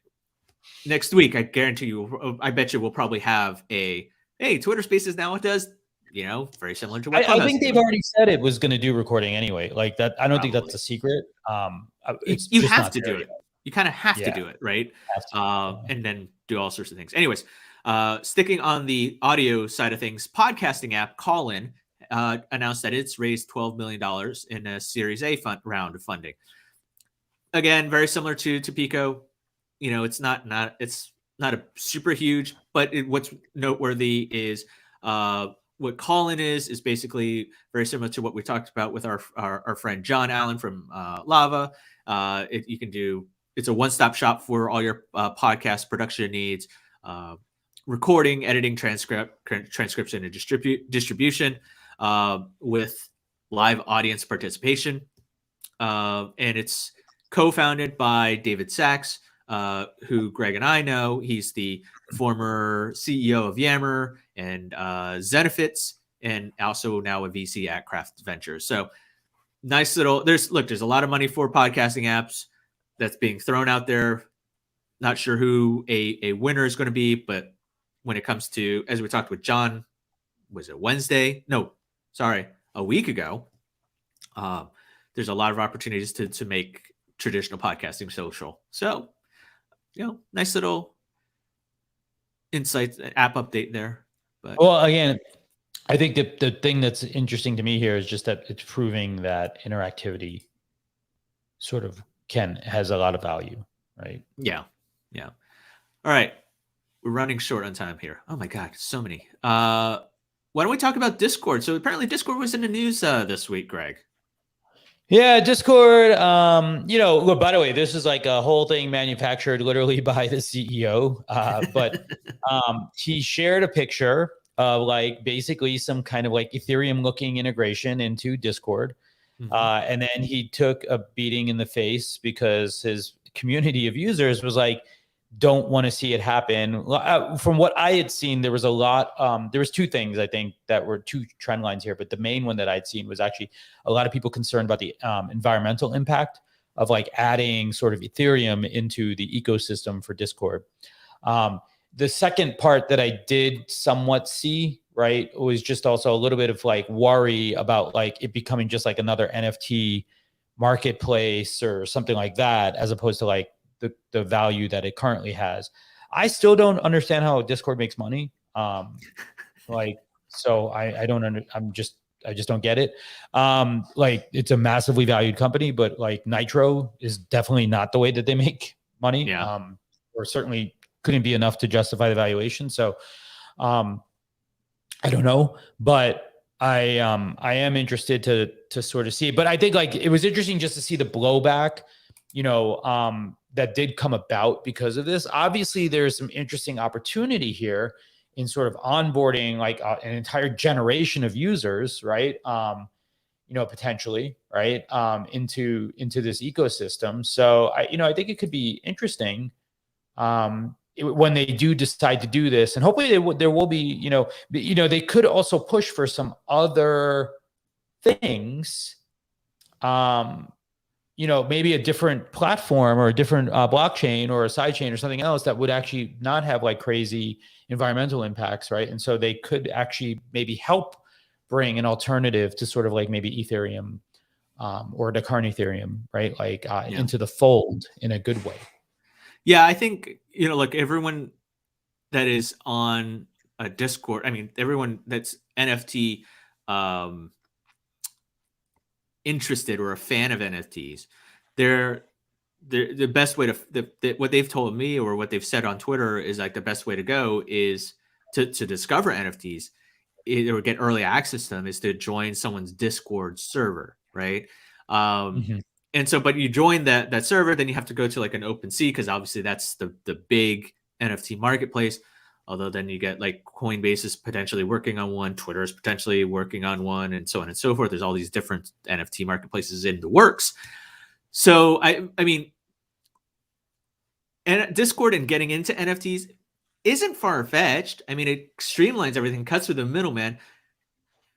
next week, I guarantee you, I bet you we'll probably have Twitter Spaces now. It does. Very similar to what I think they've already said it was going to do recording anyway. Like that, I don't think that's a secret. It's you just have not to do it. You kind of have to do it, right? And then do all sorts of things. Anyways, sticking on the audio side of things, podcasting app Callin announced that it's raised $12 million in a Series A round of funding. Again, very similar to Pico. It's not a super huge, but what's noteworthy is what Callin is basically very similar to what we talked about with our friend John Allen from Lava. It's a one-stop shop for all your podcast production needs, recording, editing, transcription, and distribution with live audience participation. And it's co-founded by David Sachs, who Greg and I know. He's the former CEO of Yammer and Zenefits, and also now a VC at Craft Ventures. So nice little. There's a lot of money for podcasting apps that's being thrown out there. Not sure who a winner is going to be, but when it comes to, as we talked with John, was it Wednesday? No, sorry, a week ago. There's a lot of opportunities to make traditional podcasting social. So, nice little insights, app update there. But well, again, I think the thing that's interesting to me here is just that it's proving that interactivity sort of has a lot of value, right? Yeah. All right, we're running short on time here. Oh my God, so many. Why don't we talk about Discord? So apparently Discord was in the news this week, Greg. Yeah, Discord. Look, by the way, this is like a whole thing manufactured literally by the CEO. But he shared a picture of like basically some kind of like Ethereum looking integration into Discord. And then he took a beating in the face because his community of users was like, don't want to see it happen. From what I had seen, there was a lot. There was two things I think that were two trend lines here, but the main one that I'd seen was actually a lot of people concerned about the environmental impact of like adding sort of Ethereum into the ecosystem for Discord. The second part that I did somewhat see, right, was just also a little bit of like worry about like it becoming just like another NFT marketplace or something like that, as opposed to like the value that it currently has. I still don't understand how Discord makes money. I just don't get it. Like it's a massively valued company, but like Nitro is definitely not the way that they make money. Yeah. Or certainly couldn't be enough to justify the valuation. So I don't know, but I am interested to sort of see. But I think like it was interesting just to see the blowback, that did come about because of this. Obviously, there's some interesting opportunity here in sort of onboarding like an entire generation of users, right? Potentially, right, into this ecosystem. So I think it could be interesting when they do decide to do this, and hopefully there will be, they could also push for some other things. maybe a different platform or a different blockchain or a side chain or something else that would actually not have like crazy environmental impacts, right? And so they could actually maybe help bring an alternative to sort of like maybe Ethereum or the current Ethereum, right? Like into the fold in a good way. Yeah, I think, look, everyone that is on a Discord, I mean, everyone that's NFT interested or a fan of NFTs, they're the best way to what they've told me or what they've said on Twitter is like the best way to go is to discover NFTs or get early access to them is to join someone's Discord server, right? And so, but you join that server, then you have to go to like an OpenSea because obviously that's the big NFT marketplace. Although then you get like Coinbase is potentially working on one, Twitter is potentially working on one, and so on and so forth. There's all these different NFT marketplaces in the works. So I mean, and Discord and getting into NFTs isn't far fetched. I mean, it streamlines everything, cuts through the middleman.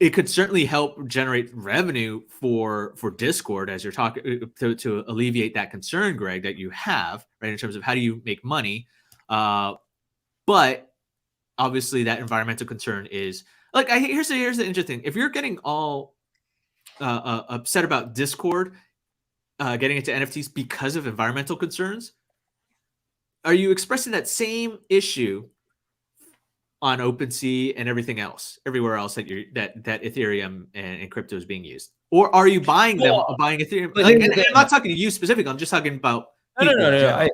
It could certainly help generate revenue for Discord as you're talking to alleviate that concern, Greg, that you have, right, in terms of how do you make money. But obviously, that environmental concern is like here's the interesting. If you're getting all upset about Discord getting into NFTs because of environmental concerns, are you expressing that same issue on OpenSea and everything else, everywhere else that that Ethereum and crypto is being used? Or are you buying them, buying Ethereum? Like, and I'm not talking to you specifically. I'm just talking about people. No.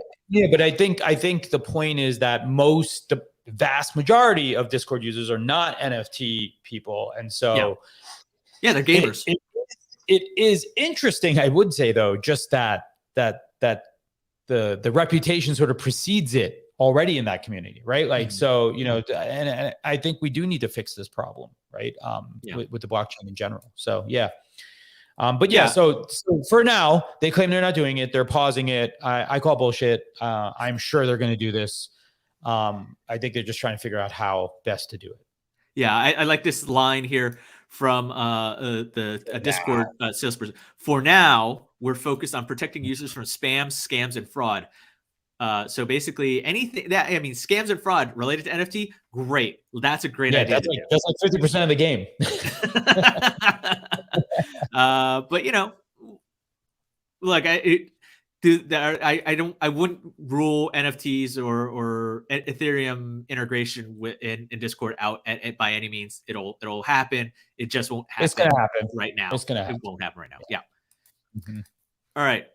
But I think the point is that the vast majority of Discord users are not NFT people, and so yeah they're gamers. It is interesting, I would say, though, just that the reputation sort of precedes it already in that community, right? Like, so, and I think we do need to fix this problem, right? With the blockchain in general. So, so for now, they claim they're not doing it. They're pausing it. I call bullshit. I'm sure they're going to do this. I think they're just trying to figure out how best to do it. Yeah, I like this line here from a Discord salesperson. For now, we're focused on protecting users from spam, scams, and fraud. So basically, anything scams and fraud related to NFT, great. That's a great idea. That's like 50% of the game. But look, I wouldn't rule NFTs or Ethereum integration in Discord out by any means. It'll happen. It just won't happen. It's gonna happen right now. It's gonna happen. It won't happen right now. Yeah. All right.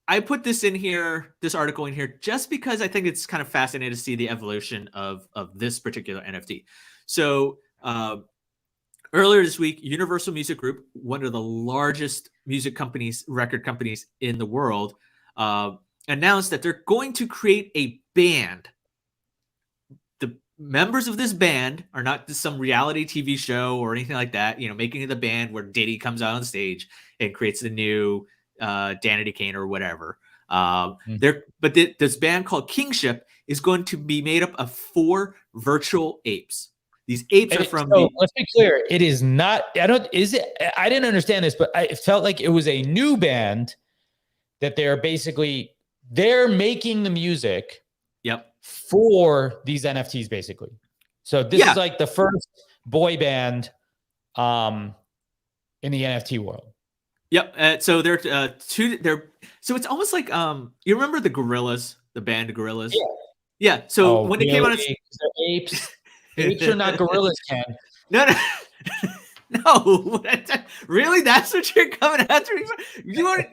I put this in here, this article in here, just because I think it's kind of fascinating to see the evolution of this particular NFT. So earlier this week, Universal Music Group, one of the largest music companies, record companies in the world, announced that they're going to create a band. The members of this band are not just some reality TV show or anything like that, making it the band where Diddy comes out on stage and creates the new Danity Kane or whatever. But this band called Kingship is going to be made up of 4 virtual apes. These apes are from. So let's be clear. It is not. I didn't understand this, but it felt like it was a new band that they're making the music. Yep. For these NFTs, basically. So this is like the first boy band, in the NFT world. Yep. So they're so it's almost like you remember the Gorillas, the band Gorillas? Yeah. So when they came on, apes. Apes are not gorillas, Ken. No. No, really? That's what you're coming after me for?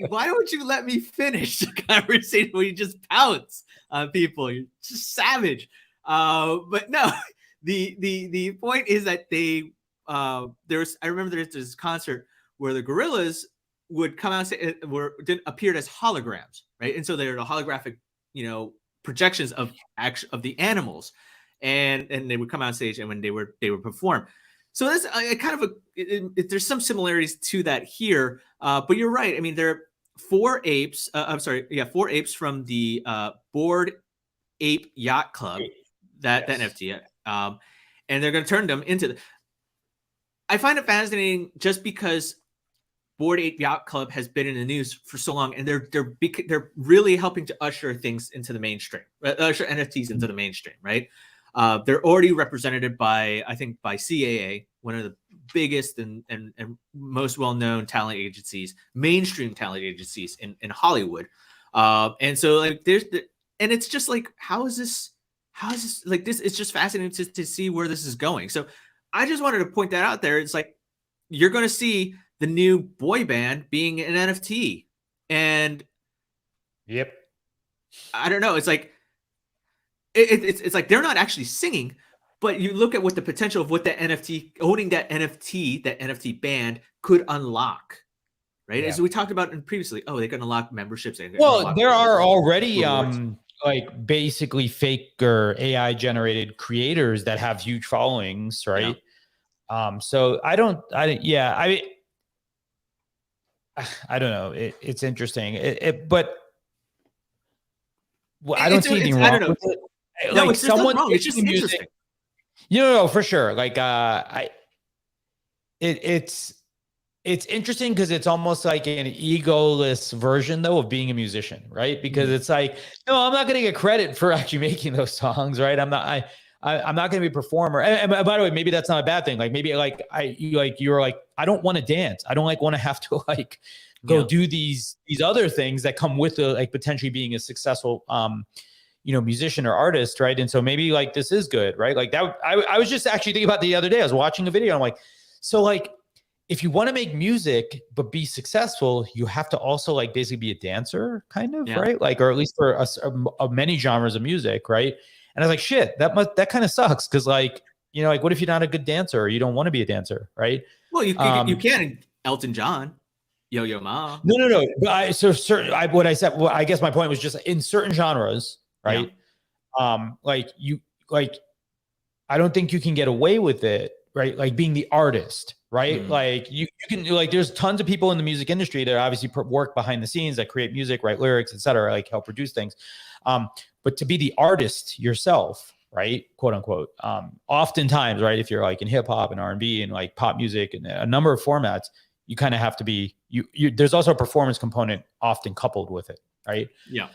Why don't you let me finish the conversation where you just pounce on people? You're just savage. But no, the point is that I remember there's this concert where the Gorillas would come out and appeared as holograms, right? And so they're the holographic, projections of the animals, and they would come on stage and when they would perform. So that's there's some similarities to that here, but you're right. I mean, there are 4 apes. 4 apes from the Bored Ape Yacht Club, that NFT, and they're going to turn them into. I find it fascinating just because Bored Ape Yacht Club has been in the news for so long, and they're really helping to usher things into the mainstream, usher NFTs into the mainstream, right? They're already represented by, I think, by CAA, one of the biggest and most well-known talent agencies, mainstream talent agencies in Hollywood. And so like and it's just like, how is this like this? It's just fascinating to see where this is going. So I just wanted to point that out there. It's like, you're going to see the new boy band being an NFT. And yep. I don't know. It's like, it's like they're not actually singing, but you look at what the potential of what that NFT, owning that NFT band could unlock, right? Yeah. As we talked about previously, they can unlock memberships. Well, there are already rewards. like basically fake or AI generated creators that have huge followings, right? Yeah. So I don't know. It's interesting, but I don't see anything wrong with it. No, Like it's just someone, wrong. It's just interesting. No, for sure. Like it's interesting because it's almost like an egoless version though of being a musician, right? Because it's like, no, I'm not going to get credit for actually making those songs, right? I'm not going to be a performer. And by the way, maybe that's not a bad thing. Like maybe you're like, I don't want to dance. I don't want to have to like go do these other things that come with like potentially being a successful musician or artist, right? And so maybe like this is good, right? Like that. I was just actually thinking about the other day. I was watching a video. I'm like, so like, if you want to make music but be successful, you have to also like basically be a dancer, kind of, right? Like, or at least for many genres of music, right? And I was like, shit, that kind of sucks because like, like what if you're not a good dancer or you don't want to be a dancer, right? Well, you can. Elton John, Yo-Yo Ma. No. But what I said, well, I guess my point was just in certain genres, right? Yeah. I don't think you can get away with it, right? Like being the artist, right? Like you can like, there's tons of people in the music industry that obviously work behind the scenes that create music, write lyrics, etc., like help produce things. But to be the artist yourself, right? Quote unquote. Oftentimes, right? If you're like in hip hop and R&B and like pop music and a number of formats, you kind of have to be, there's also a performance component often coupled with it, right? Yeah.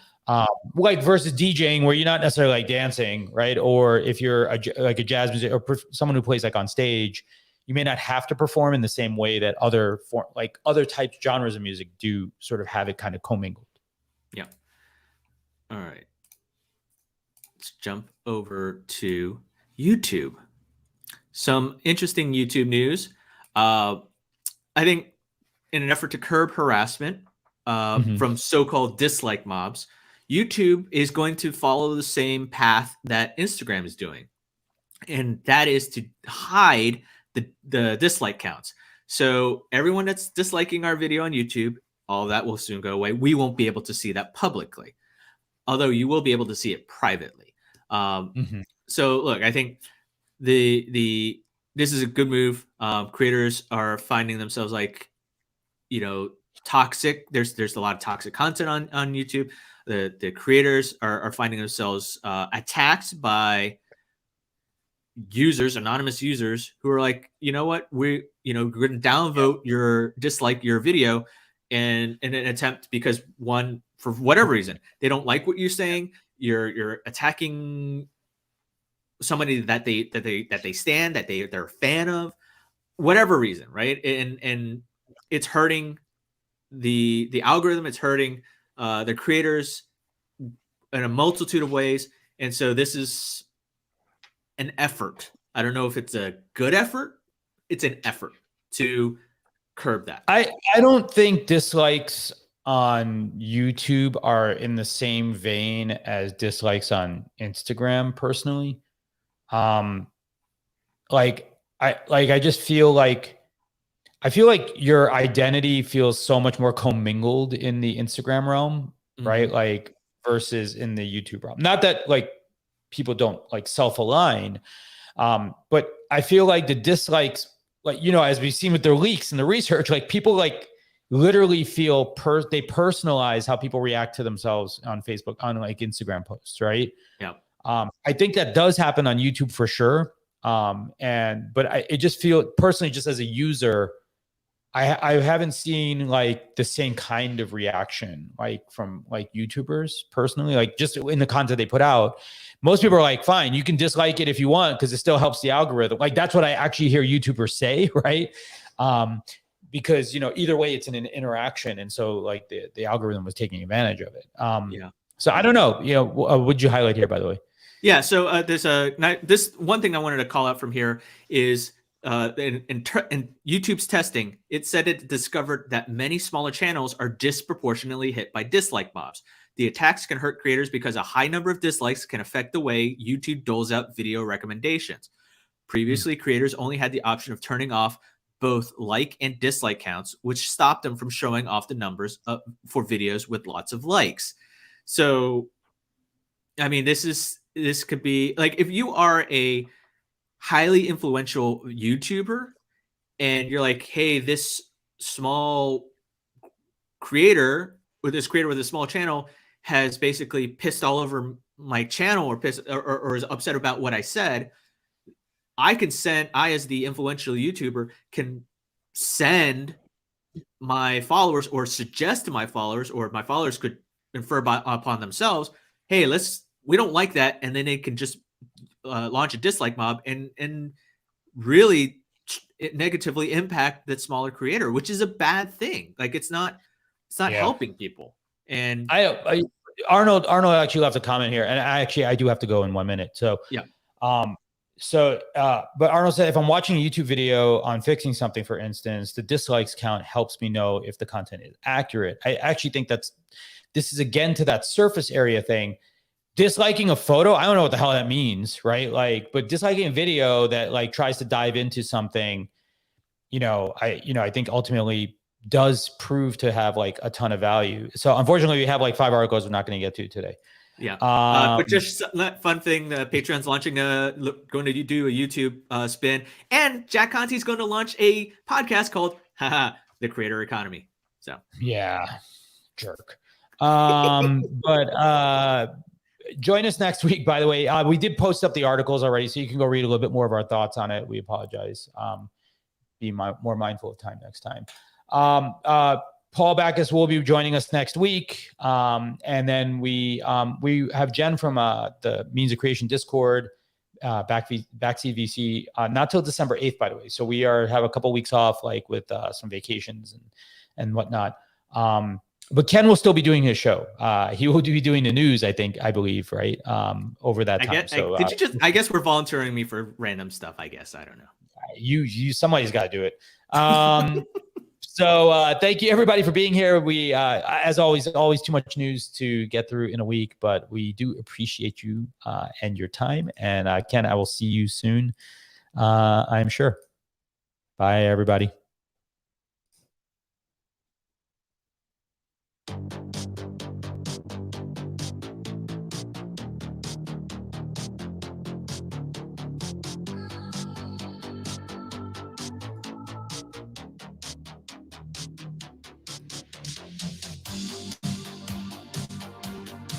Like versus DJing where you're not necessarily like dancing, right? Or if you're like a jazz music or someone who plays like on stage, you may not have to perform in the same way that other types, genres of music do sort of have it kind of commingled. Yeah. All right. Let's jump over to YouTube. Some interesting YouTube news. I think in an effort to curb harassment from so-called dislike mobs, YouTube is going to follow the same path that Instagram is doing. And that is to hide the dislike counts. So everyone that's disliking our video on YouTube, all that will soon go away. We won't be able to see that publicly, although you will be able to see it privately. So look, I think this is a good move. Creators are finding themselves like, toxic. There's a lot of toxic content on YouTube. The creators are finding themselves attacked by anonymous users who are like, you know what, we're going to downvote your video in an attempt because one, for whatever reason, they don't like what you're saying. You're attacking somebody that they stand, that they're a fan of, whatever reason, right? And it's hurting the algorithm. It's hurting the creators in a multitude of ways. And so this is an effort. I don't know if it's a good effort. It's an effort to curb that. I don't think dislikes on YouTube are in the same vein as dislikes on Instagram personally. I just feel like your identity feels so much more commingled in the Instagram realm, right? Like versus in the YouTube realm. Not that like people don't like self-align, but I feel like the dislikes, like, as we've seen with their leaks and the research, like people like literally feel they personalize how people react to themselves on Facebook, on like Instagram posts, right? Yeah. I think that does happen on YouTube for sure. But it just feel personally, just as a user, I haven't seen like the same kind of reaction like from like YouTubers personally, like just in the content they put out. Most people are like, fine, you can dislike it if you want because it still helps the algorithm. Like that's what I actually hear YouTubers say, right? Because either way it's an interaction, and so like the algorithm was taking advantage of it. Yeah. So I don't know. What'd you highlight here, by the way? Yeah. So this one thing I wanted to call out from here is in YouTube's testing, it said it discovered that many smaller channels are disproportionately hit by dislike mobs. The attacks can hurt creators because a high number of dislikes can affect the way YouTube doles out video recommendations. Previously, creators only had the option of turning off both like and dislike counts, which stopped them from showing off the numbers for videos with lots of likes. So, I mean, this could be like if you are a highly influential YouTuber and you're like, hey, this creator with a small channel has basically pissed all over my channel or or is upset about what I said. I as the influential YouTuber can send my followers or suggest to my followers, or my followers could infer upon themselves, hey, we don't like that. And then they can just launch a dislike mob and really negatively impact that smaller creator, which is a bad thing. Like it's not helping people. And Arnold actually left a comment here, and I do have to go in 1 minute. So yeah. But Arnold said, if I'm watching a YouTube video on fixing something, for instance, the dislikes count helps me know if the content is accurate. I actually think this is again to that surface area thing. Disliking a photo, I don't know what the hell that means, right? Like, but disliking a video that like tries to dive into something, I think ultimately does prove to have like a ton of value. So unfortunately, we have like 5 articles we're not going to get to today. Yeah. But just fun thing, Patreon's launching going to do a YouTube spin, and Jack Conti's going to launch a podcast called The Creator Economy. So yeah, jerk. But join us next week, by the way. We did post up the articles already, so you can go read a little bit more of our thoughts on it. We apologize. Be more mindful of time next time. Paul Backus will be joining us next week. And then we have Jen from the Means of Creation Discord, Backseat VC, not till December 8th, by the way. So we have a couple weeks off, like with some vacations and whatnot. But Ken will still be doing his show. He will be doing the news, I believe, right? Over that time. I guess we're volunteering me for random stuff, I guess. I don't know. Somebody's got to do it. So thank you everybody for being here. We, as always too much news to get through in a week, but we do appreciate you and your time. And Ken, I will see you soon. I'm sure. Bye, everybody.